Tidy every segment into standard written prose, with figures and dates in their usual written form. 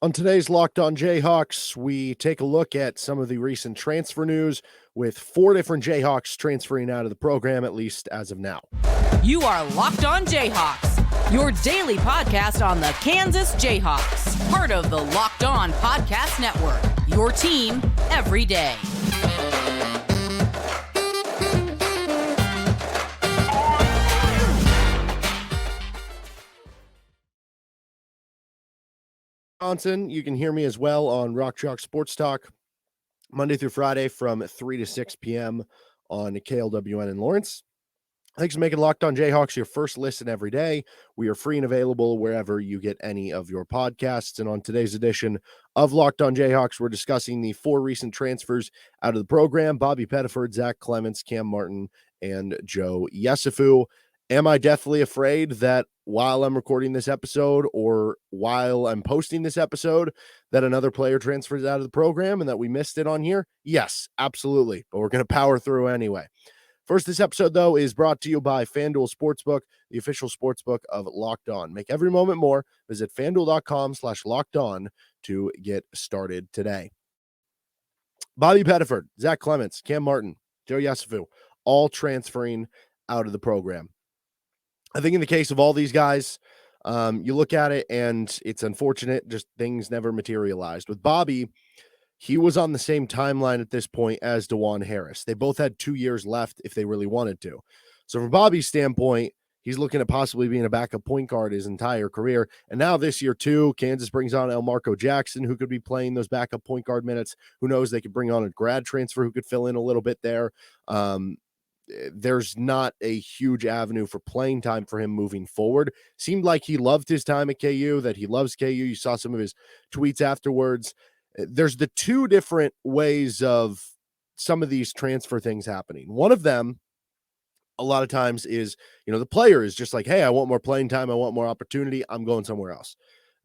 On today's Locked On Jayhawks, we take a look at some of the recent transfer news with 4 different Jayhawks transferring out of the program, at least as of now. You are Locked On Jayhawks, your daily podcast on the Kansas Jayhawks, part of the Locked On Podcast Network, your team every day. You can hear me as well on Rock Chalk Sports Talk, Monday through Friday from 3 to 6 p.m. on KLWN in Lawrence. Thanks for making Locked On Jayhawks your first listen every day. We are free and available wherever you get any of your podcasts. And on today's edition of Locked On Jayhawks, we're discussing the 4 recent transfers out of the program: Bobby Pettiford, Zach Clemence, Cam Martin, and Joe Yesufu. Am I deathly afraid that while I'm recording this episode or while I'm posting this episode that another player transfers out of the program and that we missed it on here? Yes, absolutely. But we're going to power through anyway. First, this episode, though, is brought to you by FanDuel Sportsbook, the official sportsbook of Locked On. Make every moment more. Visit FanDuel.com/LockedOn to get started today. Bobby Pettiford, Zach Clemence, Cam Martin, Joe Yesufu, all transferring out of the program. I think in the case of all these guys, you look at it and it's unfortunate, just things never materialized. With Bobby, he was on the same timeline at this point as DeJuan Harris. They both had 2 years left if they really wanted to. So from Bobby's standpoint, he's looking at possibly being a backup point guard his entire career. And now this year too, Kansas brings on Elmarco Jackson, who could be playing those backup point guard minutes. Who knows, they could bring on a grad transfer who could fill in a little bit there. There's not a huge avenue for playing time for him moving forward. Seemed like he loved his time at KU, that he loves KU. You saw some of his tweets afterwards. There's the 2 different ways of some of these transfer things happening. One of them, a lot of times, is, the player is just like, hey, I want more playing time. I want more opportunity. I'm going somewhere else.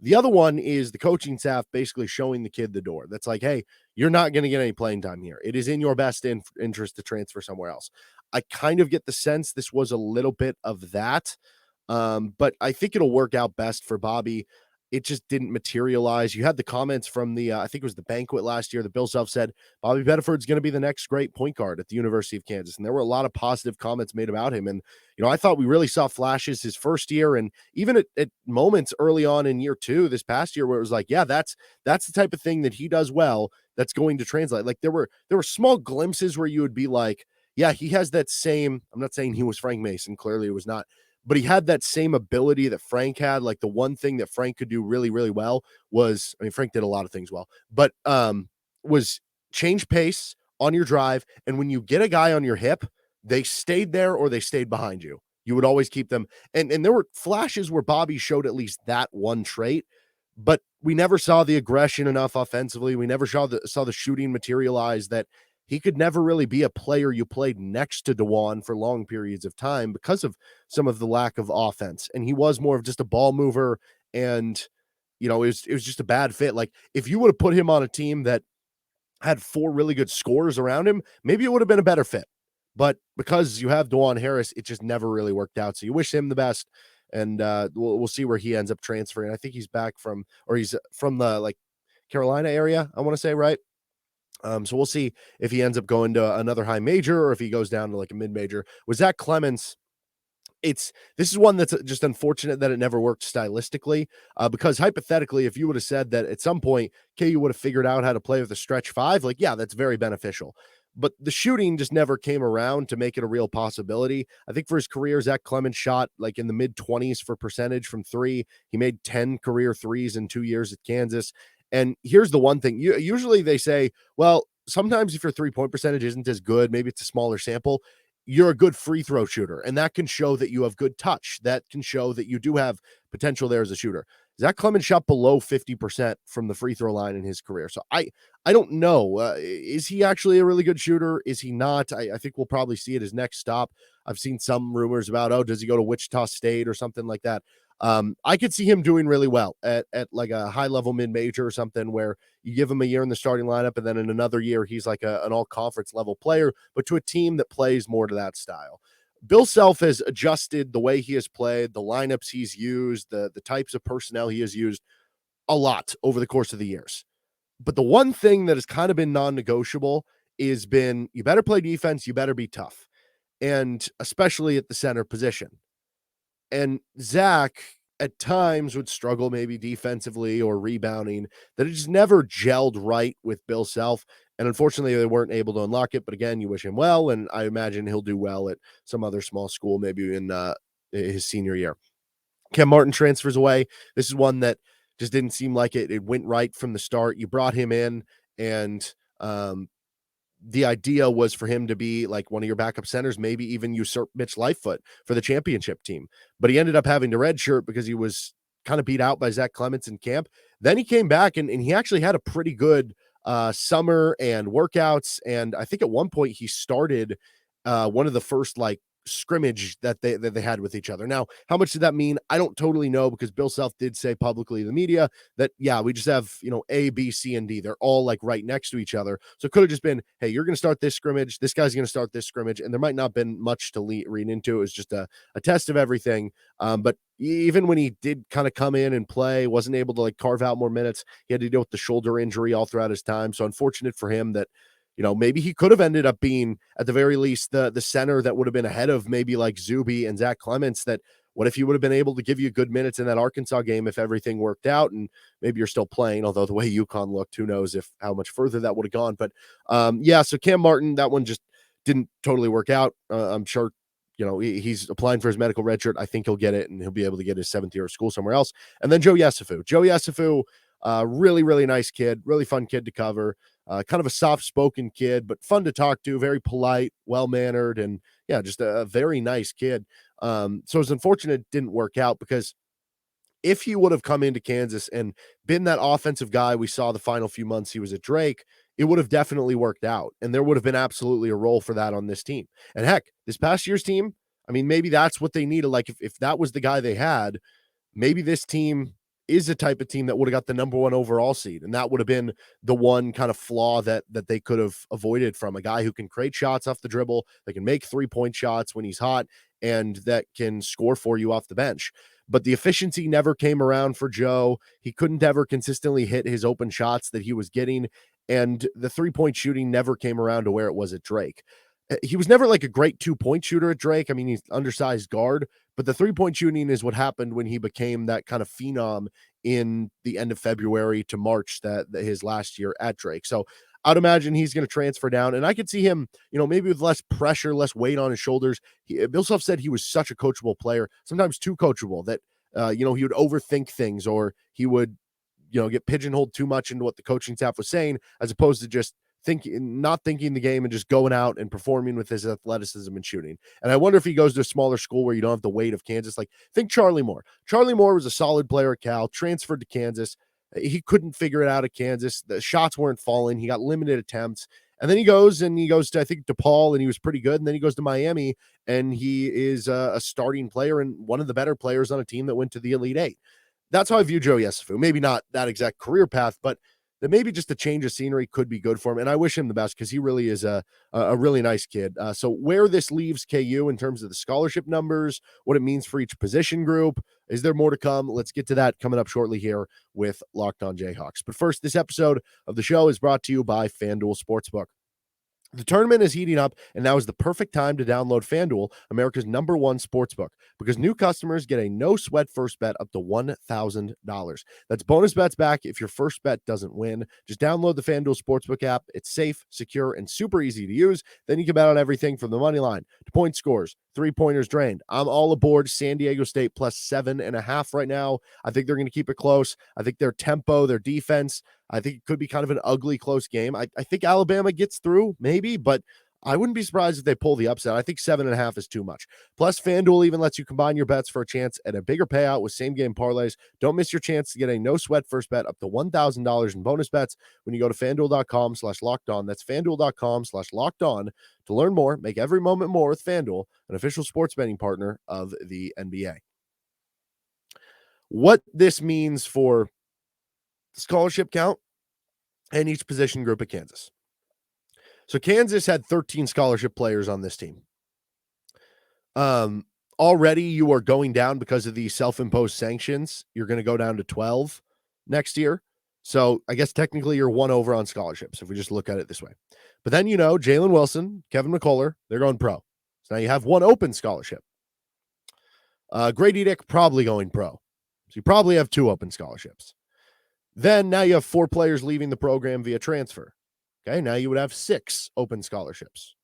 The other one is the coaching staff basically showing the kid the door. That's like, hey, you're not going to get any playing time here. It is in your best interest to transfer somewhere else. I kind of get the sense this was a little bit of that, but I think it'll work out best for Bobby. It just didn't materialize. You had the comments from the, I think it was the banquet last year. The Bill Self said, Bobby Pettiford's going to be the next great point guard at the University of Kansas. And there were a lot of positive comments made about him. And, I thought we really saw flashes his first year. And even at moments early on in year 2, this past year, where it was like, yeah, that's the type of thing that he does well. That's going to translate. Like there were small glimpses where you would be like, yeah, he has that same, I'm not saying he was Frank Mason. Clearly it was not. But he had that same ability that Frank had. Like the one thing that Frank could do really, really well was, Frank did a lot of things well, but was change pace on your drive. And when you get a guy on your hip, they stayed there or they stayed behind you. You would always keep them. And there were flashes where Bobby showed at least that one trait, but we never saw the aggression enough offensively. We never saw the shooting materialize, that he could never really be a player you played next to DeJuan for long periods of time because of some of the lack of offense. And he was more of just a ball mover, and, it was just a bad fit. Like if you would have put him on a team that had 4 really good scorers around him, maybe it would have been a better fit. But because you have DeJuan Harris, it just never really worked out. So you wish him the best. And we'll see where he ends up transferring. I think he's he's from the Carolina area, I want to say, right? So we'll see if he ends up going to another high major or if he goes down to a mid-major. With Zach Clemence, this is one that's just unfortunate that it never worked stylistically, because hypothetically, if you would have said that at some point KU would have figured out how to play with a stretch 5, yeah, that's very beneficial. But the shooting just never came around to make it a real possibility. I think for his career, Zach Clemence shot in the mid-20s for percentage from 3. He made 10 career threes in 2 years at Kansas. And here's the one thing. Usually they say, well, sometimes if your 3-point percentage isn't as good, maybe it's a smaller sample, you're a good free throw shooter. And that can show that you have good touch. That can show that you do have potential there as a shooter. Zach Clemence shot below 50% from the free throw line in his career. So I don't know. Is he actually a really good shooter? Is he not? I think we'll probably see it his next stop. I've seen some rumors about, does he go to Wichita State or something like that? I could see him doing really well at a high level mid-major or something, where you give him a year in the starting lineup and then in another year he's like an all conference level player, but to a team that plays more to that style. Bill Self has adjusted the way he has played, the lineups he's used, the types of personnel he has used a lot over the course of the years. But the one thing that has kind of been non-negotiable is been, you better play defense, you better be tough. And especially at the center position. And Zach at times would struggle maybe defensively or rebounding, that it just never gelled right with Bill Self. And unfortunately, they weren't able to unlock it. But again, you wish him well, and I imagine he'll do well at some other small school, maybe in his senior year. Cam Martin transfers away. This is one that just didn't seem like it went right from the start. You brought him in, and the idea was for him to be like one of your backup centers, maybe even usurp Mitch Lightfoot for the championship team. But he ended up having to redshirt because he was kind of beat out by Zach Clemence in camp. Then he came back and he actually had a pretty good summer and workouts. And I think at one point he started one of the first like scrimmage that they had with each other. Now, how much did that mean? I don't totally know, because Bill Self did say publicly to the media that, yeah, we just have, A, B, C, and D. They're all like right next to each other. So it could have just been, hey, you're going to start this scrimmage. This guy's going to start this scrimmage. And there might not have been much to read into. It was just a test of everything. But even when he did kind of come in and play, wasn't able to like carve out more minutes. He had to deal with the shoulder injury all throughout his time. So unfortunate for him that, maybe he could have ended up being, at the very least, the center that would have been ahead of maybe like Zuby and Zach Clemence. That what if he would have been able to give you good minutes in that Arkansas game if everything worked out, and maybe you're still playing, although the way UConn looked, who knows how much further that would have gone. But so Cam Martin, that one just didn't totally work out. I'm sure, he's applying for his medical redshirt. I think he'll get it, and he'll be able to get his 7th year of school somewhere else. And then Joe Yesufu, really, really nice kid, really fun kid to cover. Kind of a soft-spoken kid, but fun to talk to, very polite, well-mannered, and just a very nice kid. So it's unfortunate it didn't work out, because if he would have come into Kansas and been that offensive guy we saw the final few months he was at Drake, it would have definitely worked out, and there would have been absolutely a role for that on this team. And heck, this past year's team, I mean, maybe that's what they needed. Like if that was the guy they had, maybe this team is a type of team that would have got the number 1 overall seed. And that would have been the one kind of flaw that they could have avoided from a guy who can create shots off the dribble, that can make 3-point shots when he's hot, and that can score for you off the bench. But the efficiency never came around for Joe. He couldn't ever consistently hit his open shots that he was getting. And the 3-point shooting never came around to where it was at Drake. He was never like a great 2-point shooter at Drake. I mean, he's undersized guard, but the 3-point shooting is what happened when he became that kind of phenom in the end of February to March, that his last year at Drake. So I'd imagine he's going to transfer down, and I could see him, maybe with less pressure, less weight on his shoulders. Bill Self said he was such a coachable player, sometimes too coachable, that, he would overthink things, or he would, get pigeonholed too much into what the coaching staff was saying, as opposed to just not thinking the game and just going out and performing with his athleticism and shooting. And I wonder if he goes to a smaller school where you don't have the weight of Kansas. Like, think Charlie Moore. Charlie Moore was a solid player at Cal, transferred to Kansas. He couldn't figure it out at Kansas. The shots weren't falling. He got limited attempts. And then he goes to, I think, DePaul, and he was pretty good. And then he goes to Miami, and he is a starting player and one of the better players on a team that went to the Elite Eight. That's how I view Joe Yesufu. Maybe not that exact career path, but that maybe just a change of scenery could be good for him. And I wish him the best, because he really is a really nice kid. So where this leaves KU in terms of the scholarship numbers, what it means for each position group, is there more to come? Let's get to that coming up shortly here with Locked On Jayhawks. But first, this episode of the show is brought to you by FanDuel Sportsbook. The tournament is heating up, and now is the perfect time to download FanDuel, America's #1 sportsbook, because new customers get a no-sweat first bet up to $1,000. That's bonus bets back if your first bet doesn't win. Just download the FanDuel Sportsbook app. It's safe, secure, and super easy to use. Then you can bet on everything from the money line to point scores, 3-pointers drained. I'm all aboard San Diego State plus 7.5 right now. I think they're going to keep it close. I think their tempo, their defense, I think it could be kind of an ugly, close game. I think Alabama gets through, maybe, but I wouldn't be surprised if they pull the upset. I think 7.5 is too much. Plus, FanDuel even lets you combine your bets for a chance at a bigger payout with same-game parlays. Don't miss your chance to get a no-sweat first bet up to $1,000 in bonus bets when you go to FanDuel.com/lockedon. That's FanDuel.com/lockedon to learn more. Make every moment more with FanDuel, an official sports betting partner of the NBA. What this means for scholarship count and each position group at Kansas. So Kansas had 13 scholarship players on this team. Already you are going down because of the self-imposed sanctions. You're going to go down to 12 next year. So I guess technically you're one over on scholarships if we just look at it this way. But then, Jalen Wilson, Kevin McCullough, they're going pro. So now you have one open scholarship. Grady Dick probably going pro. So you probably have 2 open scholarships. Then now you have 4 players leaving the program via transfer. Okay, now you would have 6 open scholarships.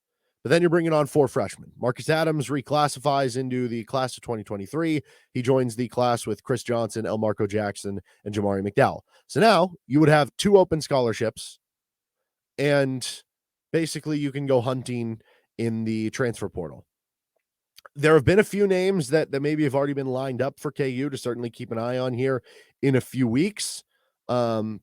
But then you're bringing on 4 freshmen. Marcus Adams reclassifies into the class of 2023. He joins the class with Chris Johnson, Elmarco Jackson, and Jamari McDowell. So now you would have 2 open scholarships, and basically you can go hunting in the transfer portal. There have been a few names that maybe have already been lined up for KU to certainly keep an eye on here in a few weeks. Some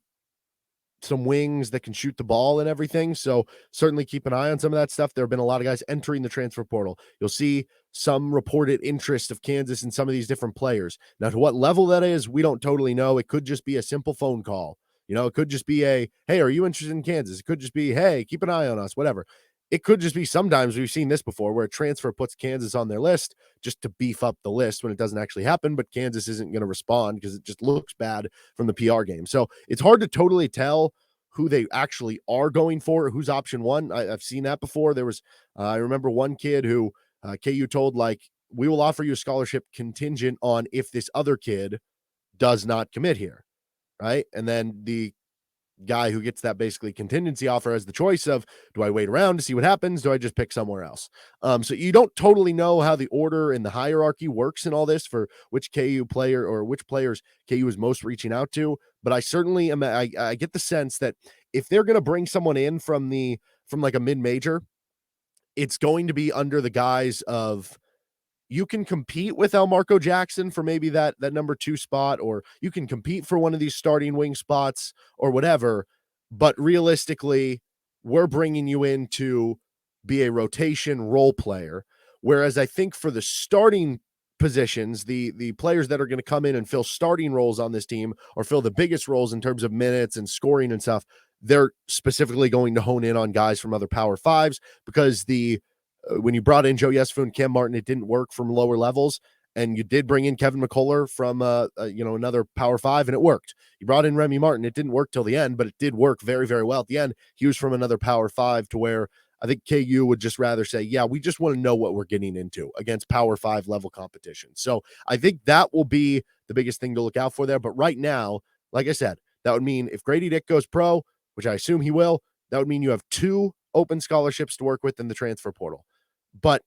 wings that can shoot the ball and everything. So certainly keep an eye on some of that stuff. There have been a lot of guys entering the transfer portal. You'll see some reported interest of Kansas in some of these different players. Now, to what level that is, we don't totally know. It could just be a simple phone call. It could just be hey, are you interested in Kansas? It could just be, hey, keep an eye on us, whatever. It could just be, sometimes we've seen this before, where a transfer puts Kansas on their list just to beef up the list when it doesn't actually happen, but Kansas isn't going to respond because it just looks bad from the PR game. So it's hard to totally tell who they actually are going for, who's option one. I've seen that before. There was, I remember one kid who KU told, we will offer you a scholarship contingent on if this other kid does not commit here, right? And then the guy who gets that basically contingency offer has the choice of, do I wait around to see what happens? Do I just pick somewhere else? So you don't totally know how the order and the hierarchy works in all this for which KU player or which players KU is most reaching out to. But I certainly am. I get the sense that if they're going to bring someone in from like a mid-major, it's going to be under the guise of, you can compete with Elmarco Jackson for maybe that number 2 spot, or you can compete for one of these starting wing spots or whatever. But realistically, we're bringing you in to be a rotation role player. Whereas I think for the starting positions, the players that are going to come in and fill starting roles on this team, or fill the biggest roles in terms of minutes and scoring and stuff, they're specifically going to hone in on guys from other Power Fives, because when you brought in Joe Yesufu and Cam Martin, it didn't work from lower levels. And you did bring in Kevin McCullough from another Power 5, and it worked. You brought in Remy Martin. It didn't work till the end, but it did work very, very well at the end. He was from another Power 5, to where I think KU would just rather say, yeah, we just want to know what we're getting into against Power 5 level competition. So I think that will be the biggest thing to look out for there. But right now, like I said, that would mean if Grady Dick goes pro, which I assume he will, that would mean you have 2 open scholarships to work with in the transfer portal. But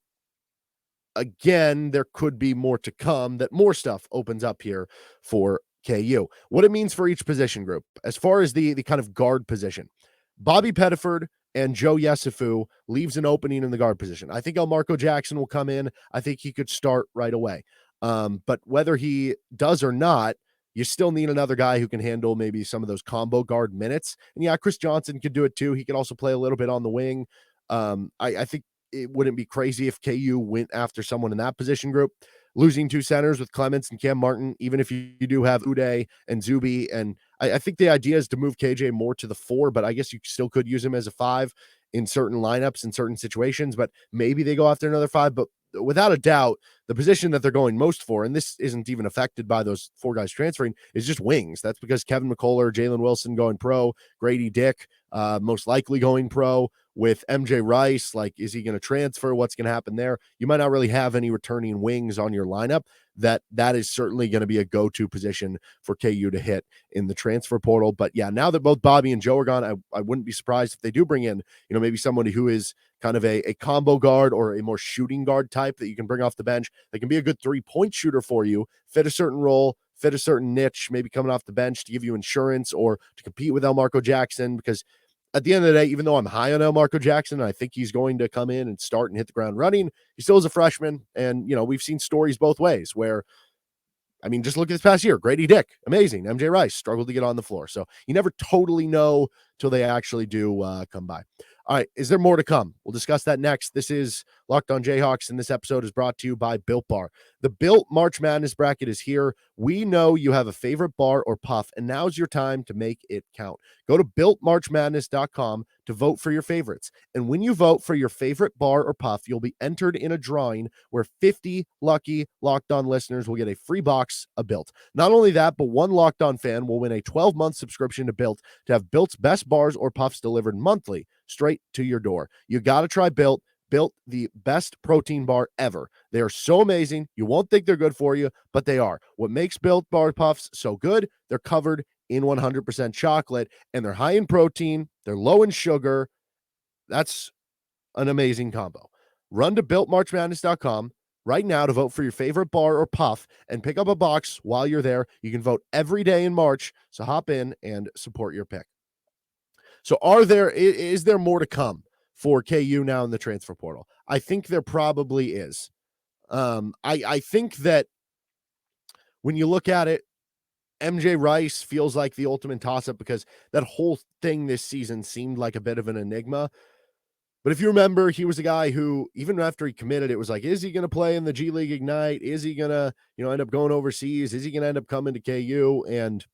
again, there could be more to come, that more stuff opens up here for KU. What it means for each position group, as far as the kind of guard position, Bobby Pettiford and Joe Yesufu leaves an opening in the guard position. I think Elmarco Jackson will come in. I think he could start right away. But whether he does or not, you still need another guy who can handle maybe some of those combo guard minutes. And yeah, Chris Johnson could do it too. He could also play a little bit on the wing. I think it wouldn't be crazy if KU went after someone in that position group. Losing 2 centers with Clemence and Cam Martin, even if you do have Uday and Zuby, and I think the idea is to move KJ more to the 4, but I guess you still could use him as a 5 in certain lineups, in certain situations, but maybe they go after another 5. But without a doubt, the position that they're going most for, and this isn't even affected by those 4 guys transferring, is just wings. That's because Kevin McCullough, Jalen Wilson going pro, Grady Dick most likely going pro. With MJ Rice, is he going to transfer? What's going to happen there? You might not really have any returning wings on your lineup. That is certainly going to be a go-to position for KU to hit in the transfer portal. But yeah, now that both Bobby and Joe are gone, I wouldn't be surprised if they do bring in, maybe somebody who is kind of a combo guard or a more shooting guard type that you can bring off the bench. That can be a good 3-point shooter for you, fit a certain role, fit a certain niche, maybe coming off the bench to give you insurance or to compete with Elmarco Jackson, because at the end of the day, even though I'm high on Elmarco Jackson, I think he's going to come in and start and hit the ground running, he still is a freshman. And, we've seen stories both ways where, just look at this past year. Grady Dick, amazing. MJ Rice struggled to get on the floor. So you never totally know till they actually do come by. All right, is there more to come? We'll discuss that next. This is Locked On Jayhawks, and this episode is brought to you by Built Bar. The Built March Madness bracket is here. We know you have a favorite bar or puff, and now's your time to make it count. Go to BuiltMarchMadness.com to vote for your favorites. And when you vote for your favorite bar or puff, you'll be entered in a drawing where 50 lucky Locked On listeners will get a free box of Built. Not only that, but one Locked On fan will win a 12-month subscription to Built to have Built's best bars or puffs delivered monthly straight to your door. You got to try Built. Built, the best protein bar ever. They are so amazing. You won't think they're good for you, but they are. What makes Built bar puffs so good? They're covered in 100% chocolate, and they're high in protein. They're low in sugar. That's an amazing combo. Run to BuiltMarchMadness.com right now to vote for your favorite bar or puff and pick up a box while you're there. You can vote every day in March, so hop in and support your pick. So is there more to come for KU now in the transfer portal? I think there probably is. I think that when you look at it, MJ Rice feels like the ultimate toss-up because that whole thing this season seemed like a bit of an enigma. But if you remember, he was a guy who, even after he committed, it was like, is he going to play in the G League Ignite? Is he going to, end up going overseas? Is he going to end up coming to KU? And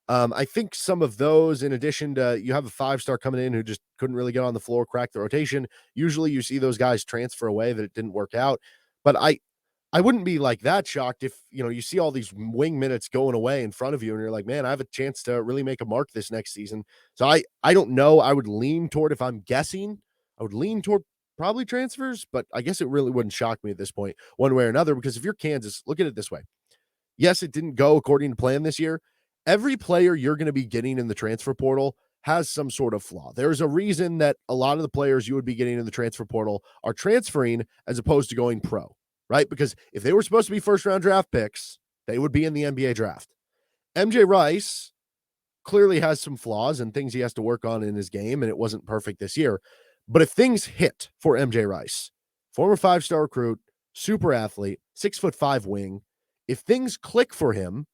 I think some of those, in addition to you have a 5-star coming in who just couldn't really get on the floor, crack the rotation. Usually you see those guys transfer away that it didn't work out. But I wouldn't be like that shocked if, you see all these wing minutes going away in front of you and you're like, man, I have a chance to really make a mark this next season. So I don't know. I would lean toward, if I'm guessing, I would lean toward probably transfers, but I guess it really wouldn't shock me at this point one way or another, because if you're Kansas, look at it this way. Yes, it didn't go according to plan this year. Every player you're going to be getting in the transfer portal has some sort of flaw. There's a reason that a lot of the players you would be getting in the transfer portal are transferring as opposed to going pro, right? Because if they were supposed to be first-round draft picks, they would be in the NBA draft. MJ Rice clearly has some flaws and things he has to work on in his game, and it wasn't perfect this year. But if things hit for MJ Rice, former 5-star recruit, super athlete, 6'5" wing, if things click for him,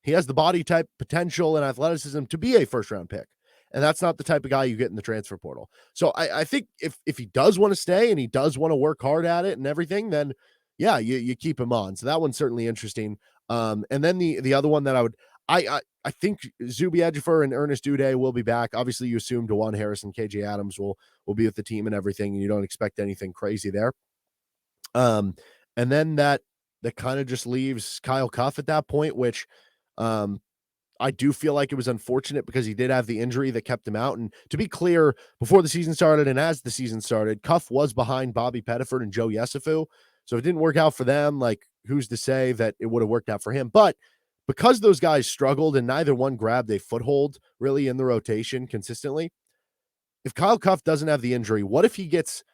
he has the body type, potential, and athleticism to be a first-round pick. And that's not the type of guy you get in the transfer portal. So I think if he does want to stay and he does want to work hard at it and everything, then, yeah, you keep him on. So that one's certainly interesting. And then the other one that I think Zuby Ejiofor and Ernest Uday will be back. Obviously, you assume DeJuan Harris and KJ Adams will be with the team and everything, and you don't expect anything crazy there. And then that kind of just leaves Kyle Cuff at that point, which I do feel like it was unfortunate because he did have the injury that kept him out. And to be clear, before the season started and as the season started, Cuff was behind Bobby Pettiford and Joe Yesufu. So it didn't work out for them. Like, who's to say that it would have worked out for him? But because those guys struggled and neither one grabbed a foothold really in the rotation consistently, if Kyle Cuff doesn't have the injury, what if he gets,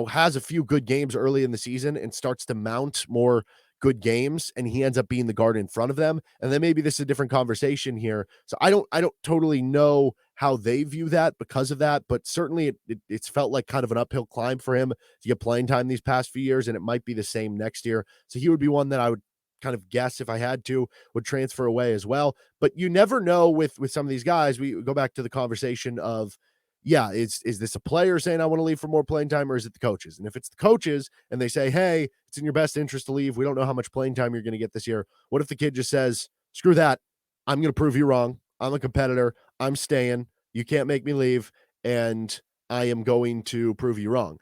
has a few good games early in the season and starts to mount more good games and he ends up being the guard in front of them? And then maybe this is a different conversation here. So I don't totally know how they view that because of that, but certainly it's felt like kind of an uphill climb for him to get playing time these past few years, and it might be the same next year. So he would be one that I would kind of guess, if I had to, would transfer away as well. But you never know with some of these guys. We go back to the conversation of, yeah, is this a player saying I want to leave for more playing time, or is it the coaches? And if it's the coaches and they say, hey, it's in your best interest to leave, we don't know how much playing time you're going to get this year. What if the kid just says, screw that, I'm going to prove you wrong. I'm a competitor. I'm staying. You can't make me leave, and I am going to prove you wrong.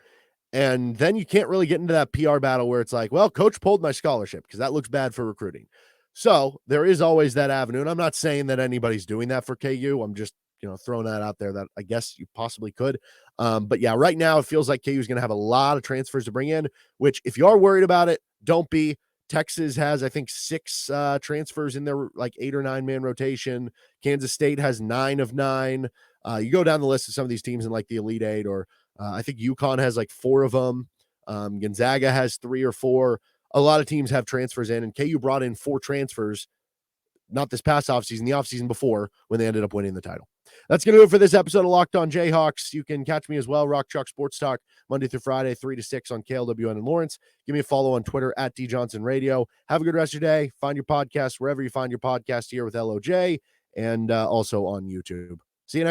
And then you can't really get into that PR battle where it's like, well, coach pulled my scholarship, because that looks bad for recruiting. So there is always that avenue. And I'm not saying that anybody's doing that for KU. I'm just, throwing that out there that I guess you possibly could. But yeah, right now it feels like KU is going to have a lot of transfers to bring in, which if you are worried about it, don't be. Texas has, I think, 6 transfers in their 8 or 9 man rotation. Kansas State has 9 of 9. You go down the list of some of these teams in the Elite 8, or I think UConn has 4 of them. Gonzaga has 3 or 4. A lot of teams have transfers in, and KU brought in 4 transfers, not this past offseason, the offseason before, when they ended up winning the title. That's going to do it for this episode of Locked On Jayhawks. You can catch me as well, Rock Chalk Sports Talk, Monday through Friday, 3 to 6 on KLWN in Lawrence. Give me a follow on Twitter at DJohnsonRadio. Have a good rest of your day. Find your podcast wherever you find your podcast here with LOJ, and also on YouTube.